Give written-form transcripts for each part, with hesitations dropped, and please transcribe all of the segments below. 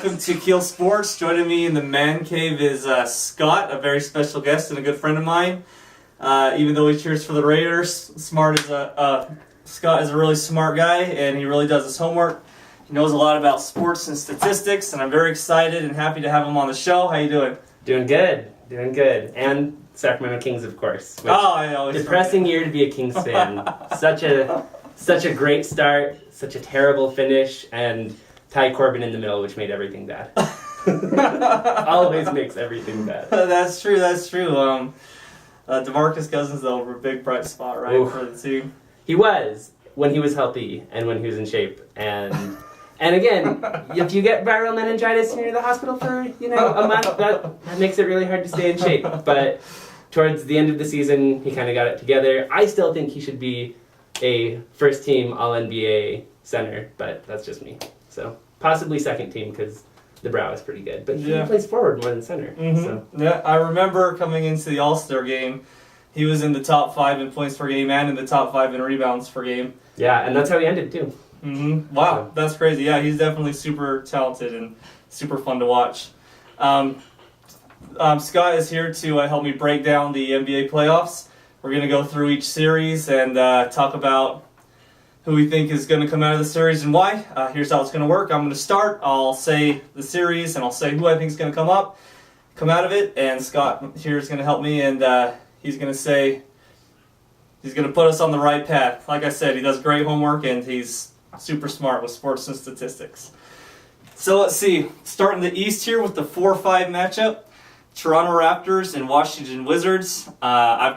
Welcome to KeeleSports. Joining me in the man cave is Scott, a very special guest and a good friend of mine. Even though he cheers for the Raiders, Scott is a really smart guy, and he really does his homework. He knows a lot about sports and statistics, and I'm very excited and happy to have him on the show. How you doing? Doing good. And Sacramento Kings, of course. I always depressing year to be a Kings fan. Such a great start, such a terrible finish, and Ty Corbin in the middle, which made everything bad. Always makes everything bad. That's true. DeMarcus Cousins, though, were a big bright spot, right, for the team. He was, when he was healthy and when he was in shape. And again, if you get viral meningitis and you're in the hospital for, a month, that makes it really hard to stay in shape. But towards the end of the season, he kind of got it together. I still think he should be a first-team All-NBA center, but that's just me. So possibly second team because the brow is pretty good. But he plays forward more than center. Mm-hmm. So. Yeah, I remember coming into the All-Star game, he was in the top 5 in points per game and in the top 5 in rebounds per game. Yeah, and that's how he ended too. Mm-hmm. Wow, that's crazy. Yeah, he's definitely super talented and super fun to watch. Scott is here to help me break down the NBA playoffs. We're going to go through each series and talk about who we think is going to come out of the series and why. Here's how it's going to work. I'm going to start. I'll say the series, and I'll say who I think is going to come out of it. And Scott here is going to help me, and he's going to put us on the right path. Like I said, he does great homework, and he's super smart with sports and statistics. So let's see. Starting the East here with the 4-5 matchup. Toronto Raptors and Washington Wizards. I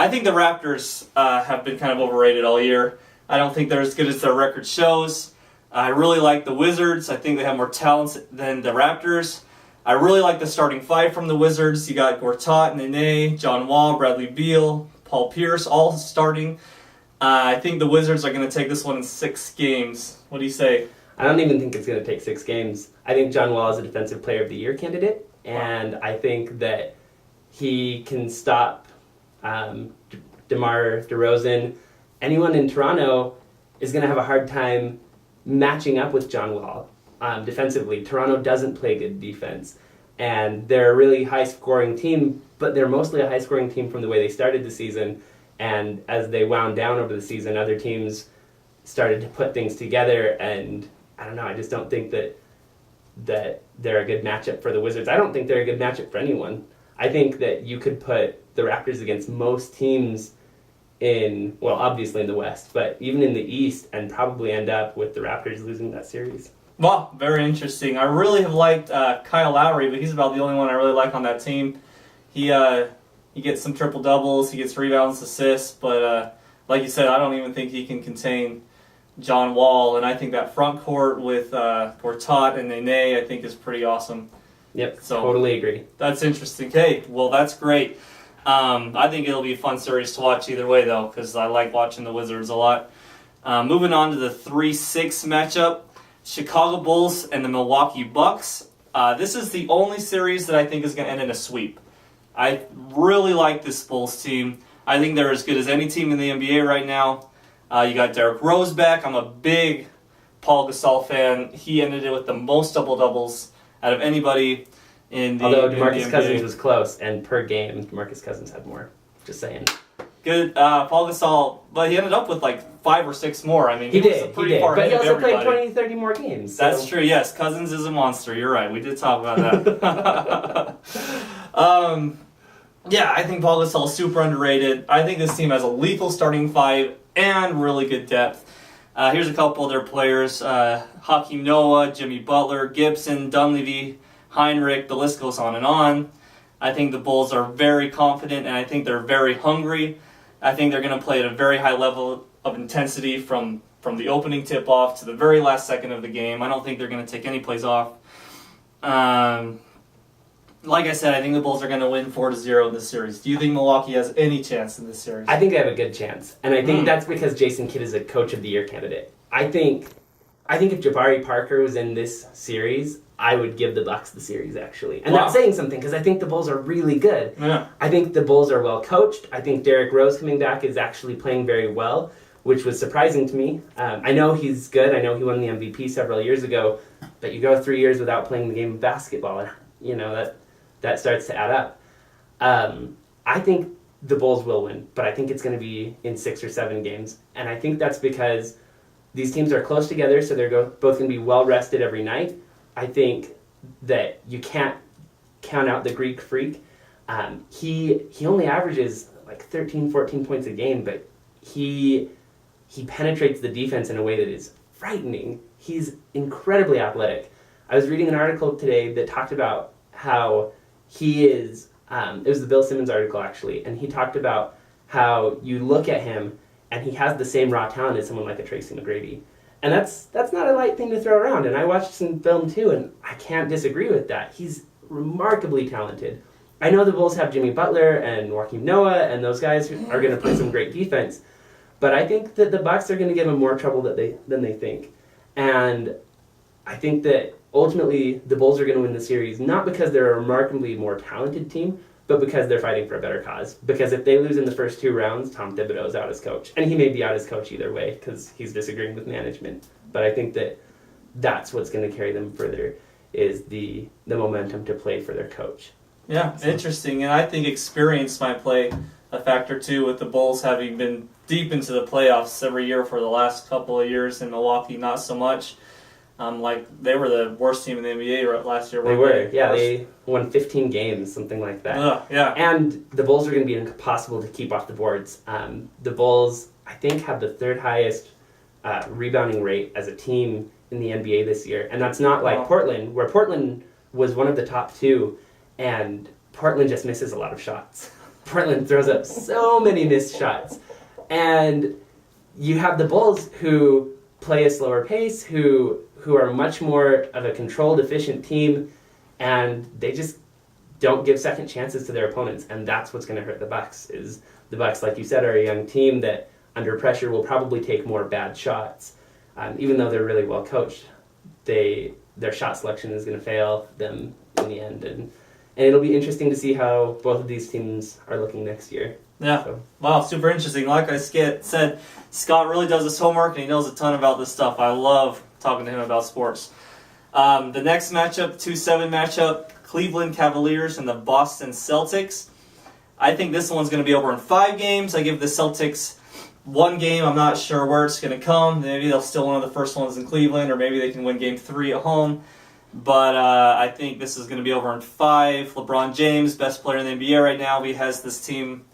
think the Raptors have been kind of overrated all year. I don't think they're as good as their record shows. I really like the Wizards. I think they have more talent than the Raptors. I really like the starting 5 from the Wizards. You got Gortat, Nene, John Wall, Bradley Beal, Paul Pierce, all starting. I think the Wizards are going to take this one in 6 games. What do you say? I don't even think it's going to take 6 games. I think John Wall is a Defensive Player of the Year candidate, and I think that he can stop DeMar DeRozan. Anyone in Toronto is going to have a hard time matching up with John Wall defensively. Toronto doesn't play good defense, and they're a really high-scoring team, but they're mostly a high-scoring team from the way they started the season, and as they wound down over the season, other teams started to put things together, and I don't know, I just don't think that they're a good matchup for the Wizards. I don't think they're a good matchup for anyone. I think that you could put the Raptors against most teams obviously in the West, but even in the East, and probably end up with the Raptors losing that series. Well, very interesting. I really have liked Kyle Lowry, but he's about the only one I really like on that team. He gets some triple-doubles, he gets rebounds, assists, but like you said, I don't even think he can contain John Wall, and I think that front court with Gortat and Nene, I think is pretty awesome. Yep, so totally agree. That's interesting. Okay, well, that's great. I think it'll be a fun series to watch either way, though, because I like watching the Wizards a lot. Moving on to the 3-6 matchup, Chicago Bulls and the Milwaukee Bucks. This is the only series that I think is going to end in a sweep. I really like this Bulls team. I think they're as good as any team in the NBA right now. You got Derrick Rose back. I'm a big Paul Gasol fan. He ended it with the most double-doubles out of anybody in the Although DeMarcus Cousins was close, and per game, DeMarcus Cousins had more. Just saying. Good. Paul Gasol, but he ended up with like 5 or 6 more. I mean, he did. But he also everybody. played 20, 30 more games. So. That's true, yes. Cousins is a monster. You're right. We did talk about that. Yeah, I think Paul Gasol is super underrated. I think this team has a lethal starting 5 and really good depth. Here's a couple of their players. Hakeem Noah, Jimmy Butler, Gibson, Dunleavy, Heinrich, the list goes on and on. I think the Bulls are very confident, and I think they're very hungry. I think they're going to play at a very high level of intensity from the opening tip-off to the very last second of the game. I don't think they're going to take any plays off. Like I said, I think the Bulls are going to win 4-0 in this series. Do you think Milwaukee has any chance in this series? I think they have a good chance, and I think that's because Jason Kidd is a Coach of the Year candidate. I think if Jabari Parker was in this series, I would give the Bucks the series, actually. And that's saying something, because I think the Bulls are really good. Yeah. I think the Bulls are well coached. I think Derrick Rose coming back is actually playing very well. which was surprising to me. I know he's good. I know he won the MVP several years ago, but you go 3 years without playing the game of basketball, and that starts to add up. I think the Bulls will win, but I think it's going to be in 6 or 7 games, and I think that's because these teams are close together, so they're both going to be well rested every night. I think that you can't count out the Greek Freak. He only averages like 13, 14 points a game, but he penetrates the defense in a way that is frightening. He's incredibly athletic. I was reading an article today that talked about how he is, it was the Bill Simmons article actually, and he talked about how you look at him and he has the same raw talent as someone like a Tracy McGrady. And that's not a light thing to throw around, and I watched some film too, and I can't disagree with that. He's remarkably talented. I know the Bulls have Jimmy Butler and Joakim Noah and those guys who are going to play some great defense, but I think that the Bucks are going to give them more trouble than they think. And I think that ultimately the Bulls are going to win the series, not because they're a remarkably more talented team, but because they're fighting for a better cause. Because if they lose in the first 2 rounds, Tom Thibodeau's out as coach. And he may be out as coach either way because he's disagreeing with management. But I think that that's what's going to carry them further is the momentum to play for their coach. Yeah, interesting. And I think experience might play a factor too, with the Bulls having been deep into the playoffs every year for the last couple of years, in Milwaukee not so much. Like they were the worst team in the NBA last year. They were, yeah. They won 15 games, something like that. Yeah. And the Bulls are going to be impossible to keep off the boards. The Bulls, I think, have the 3rd highest rebounding rate as a team in the NBA this year, and that's not like Portland, where Portland was one of the top 2, and Portland just misses a lot of shots. Portland throws up so many missed shots, and you have the Bulls who play a slower pace, who are much more of a controlled, efficient team, and they just don't give second chances to their opponents, and that's what's going to hurt the Bucks. Is the Bucks, like you said, are a young team that under pressure will probably take more bad shots. Even though they're really well coached, their shot selection is going to fail them in the end, and it'll be interesting to see how both of these teams are looking next year. Yeah. So. Wow, super interesting. Like I said, Scott really does his homework, and he knows a ton about this stuff. I love talking to him about sports. The next matchup, 2-7 matchup, Cleveland Cavaliers and the Boston Celtics. I think this one's going to be over in 5 games. I give the Celtics 1 game. I'm not sure where it's going to come. Maybe they'll still win one of the first ones in Cleveland, or maybe they can win game 3 at home. But I think this is going to be over in 5. LeBron James, best player in the NBA right now. He has this team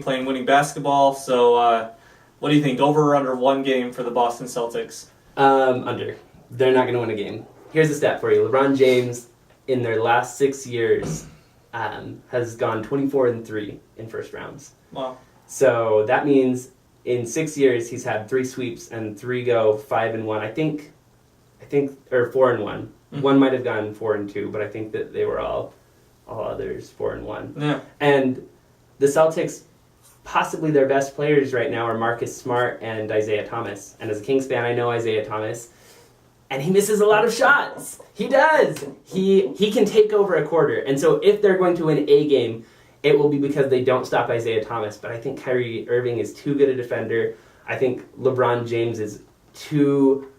playing winning basketball. So what do you think? Over or under 1 game for the Boston Celtics? Under. They're not going to win a game. Here's the stat for you. LeBron James, in their last 6 years, has gone 24-3 in first rounds. Wow. So that means in 6 years he's had 3 sweeps and 3 go 5-1. I think, or 4-1. Mm-hmm. One might have gone 4-2, but I think that they were all others 4-1. Yeah. And the Celtics, possibly their best players right now are Marcus Smart and Isaiah Thomas. And as a Kings fan, I know Isaiah Thomas, and he misses a lot of shots. He does. He can take over a quarter. And so if they're going to win a game, it will be because they don't stop Isaiah Thomas. But I think Kyrie Irving is too good a defender. I think LeBron James is too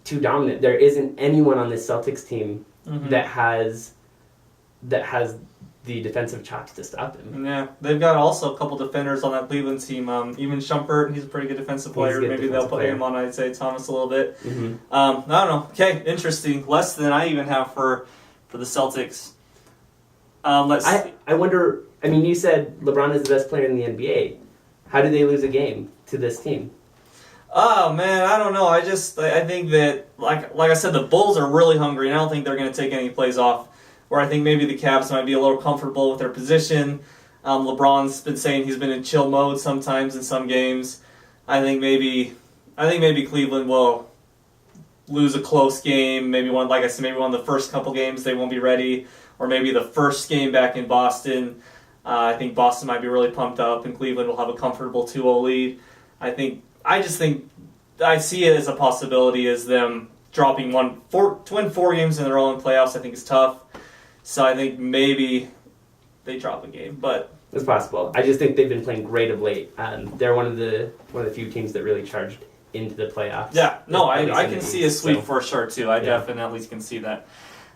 dominant. There isn't anyone on this Celtics team that has the defensive chops to stop him. Yeah, they've got also a couple defenders on that Cleveland team. Even Shumpert, he's a pretty good defensive player. Maybe they'll put him on Isaiah Thomas a little bit. Mm-hmm. I don't know. Okay, interesting. Less than I even have for the Celtics. I wonder, I mean, you said LeBron is the best player in the NBA. How do they lose a game to this team? Oh, man, I don't know. I think that, like I said, the Bulls are really hungry, and I don't think they're going to take any plays off. Where I think maybe the Cavs might be a little comfortable with their position. LeBron's been saying he's been in chill mode sometimes in some games. I think maybe Cleveland will lose a close game. Maybe one of the first couple games they won't be ready, or maybe the first game back in Boston. I think Boston might be really pumped up, and Cleveland will have a comfortable 2-0 lead. I see it as a possibility as them dropping to win 4 games in a row in playoffs. I think is tough. So I think maybe they drop a game, but It's possible. I just think they've been playing great of late. They're one of the few teams that really charged into the playoffs. Yeah, no, At least I in the can see East, a sweep so. for sure too. I definitely can see that.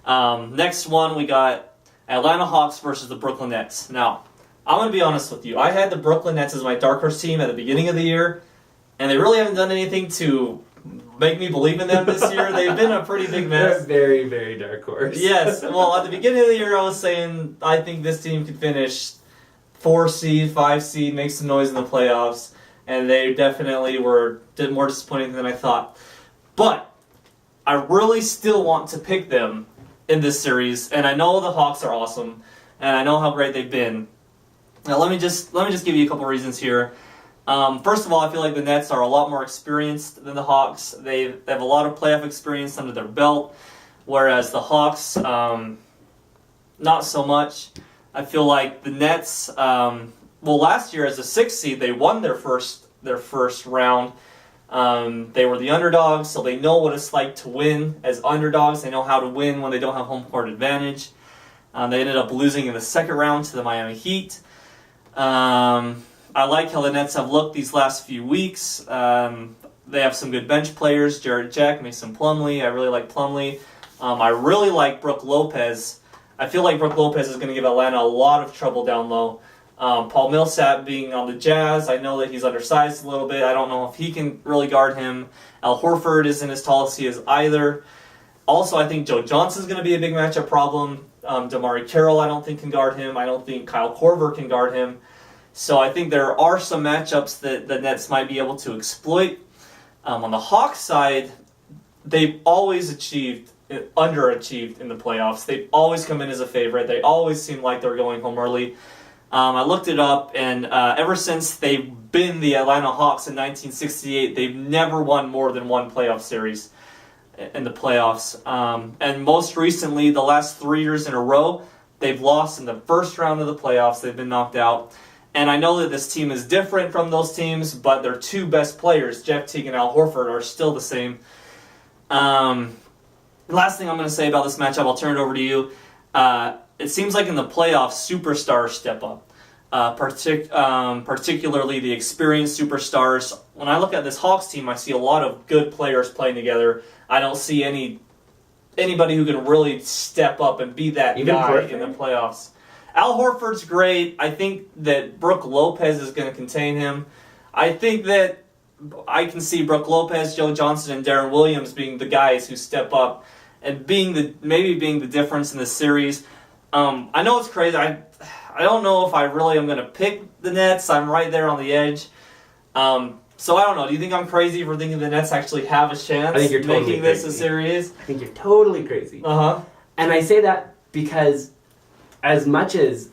Next one, we got Atlanta Hawks versus the Brooklyn Nets. Now, I'm going to be honest with you. I had the Brooklyn Nets as my dark horse team at the beginning of the year, and they really haven't done anything to make me believe in them this year. They've been a pretty big They're mess. a very, very dark horse. Yes, well, at the beginning of the year, I was saying I think this team could finish 4 seed, 5 seed, make some noise in the playoffs, and they definitely did more disappointing than I thought. But I really still want to pick them in this series, and I know the Hawks are awesome, and I know how great they've been. Now let me just give you a couple reasons here. First of all, I feel like the Nets are a lot more experienced than the Hawks. They have a lot of playoff experience under their belt, whereas the Hawks, not so much. I feel like the Nets, last year as a 6th seed, they won their first round. They were the underdogs, so they know what it's like to win as underdogs. They know how to win when they don't have home court advantage. They ended up losing in the second round to the Miami Heat. I like how the Nets have looked these last few weeks. They have some good bench players, Jarrett Jack, Mason Plumlee. I really like Plumlee. I really like Brook Lopez. I feel like Brook Lopez is going to give Atlanta a lot of trouble down low. Paul Millsap being on the Jazz, I know that he's undersized a little bit. I don't know if he can really guard him. Al Horford isn't as tall as he is either. Also, I think Joe Johnson's going to be a big matchup problem. Damari Carroll, I don't think, can guard him. I don't think Kyle Korver can guard him. So I think there are some matchups that the Nets might be able to exploit. On the Hawks side, they've always underachieved in the playoffs. They've always come in as a favorite. They always seem like they're going home early. I looked it up, and ever since they've been the Atlanta Hawks in 1968, they've never won more than one playoff series in the playoffs. And most recently, the last 3 years in a row, they've lost in the first round of the playoffs. They've been knocked out. And I know that this team is different from those teams, but their 2 best players, Jeff Teague and Al Horford, are still the same. Last thing I'm going to say about this matchup, I'll turn it over to you. It seems like in the playoffs, superstars step up, particularly the experienced superstars. When I look at this Hawks team, I see a lot of good players playing together. I don't see anybody who can really step up and be that guy in the playoffs. Al Horford's great. I think that Brook Lopez is going to contain him. I think that I can see Brook Lopez, Joe Johnson, and Darren Williams being the guys who step up and being the difference in the series. I know it's crazy. I don't know if I really am going to pick the Nets. I'm right there on the edge. So I don't know. Do you think I'm crazy for thinking the Nets actually have a chance I think you're totally making this crazy. a series? I think you're totally crazy. And I say that because as much as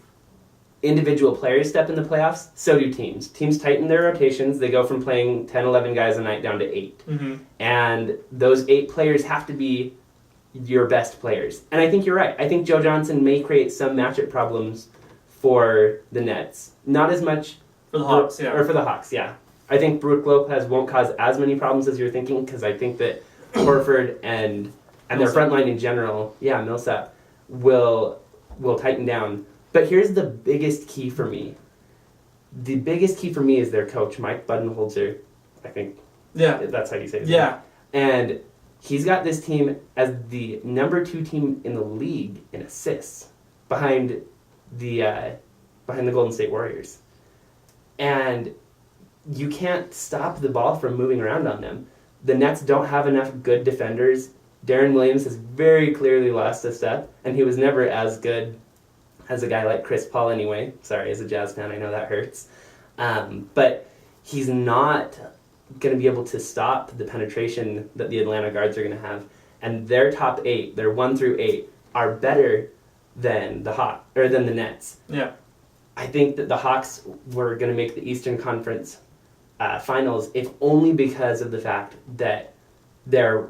individual players step in the playoffs, so do teams. Teams tighten their rotations. They go from playing 10, 11 guys a night down to 8. Mm-hmm. And those 8 players have to be your best players. And I think you're right. I think Joe Johnson may create some matchup problems for the Nets. Not as much For the Hawks, yeah. Or for the Hawks, yeah. I think Brook Lopez won't cause as many problems as you're thinking, because I think that Horford and their front line in general, Millsap, will tighten down. But here's the biggest key for me. The biggest key for me is their coach, Mike Budenholzer. I think that's how you say his name. And he's got this team as the number 2 team in the league in assists, behind the Golden State Warriors. And you can't stop the ball from moving around on them. The Nets don't have enough good defenders. Darren Williams has very clearly lost a step, and he was never as good as a guy like Chris Paul anyway. Sorry, as a Jazz fan, I know that hurts. But he's not going to be able to stop the penetration that the Atlanta guards are going to have. And their top 8, their 1 through 8, are better than than the Nets. Yeah. I think that the Hawks were going to make the Eastern Conference Finals, if only because of the fact that they're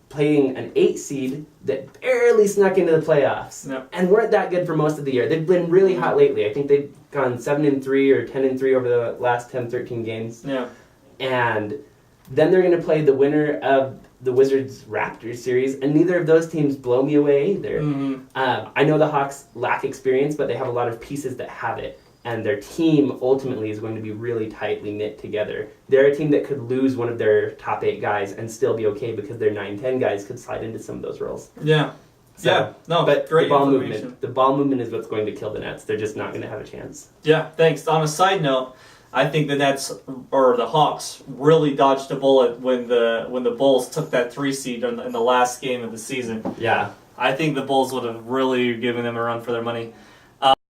playing an 8 seed that barely snuck into the playoffs and weren't that good for most of the year. They've been really hot lately. I think they've gone 7-3 or 10-3 over the last 10-13 games. Yeah. And then they're going to play the winner of the Wizards-Raptors series, and neither of those teams blow me away either. Mm-hmm. I know the Hawks lack experience, but they have a lot of pieces that have it. and their team ultimately is going to be really tightly knit together. They're a team that could lose one of their top 8 guys and still be okay because their 9-10 guys could slide into some of those roles. Yeah. So, yeah. No, but great the ball information. movement. The ball movement is what's going to kill the Nets. They're just not going to have a chance. Yeah, thanks. On a side note, I think the Nets or the Hawks really dodged a bullet when the Bulls took that 3 seed in the last game of the season. Yeah. I think the Bulls would have really given them a run for their money.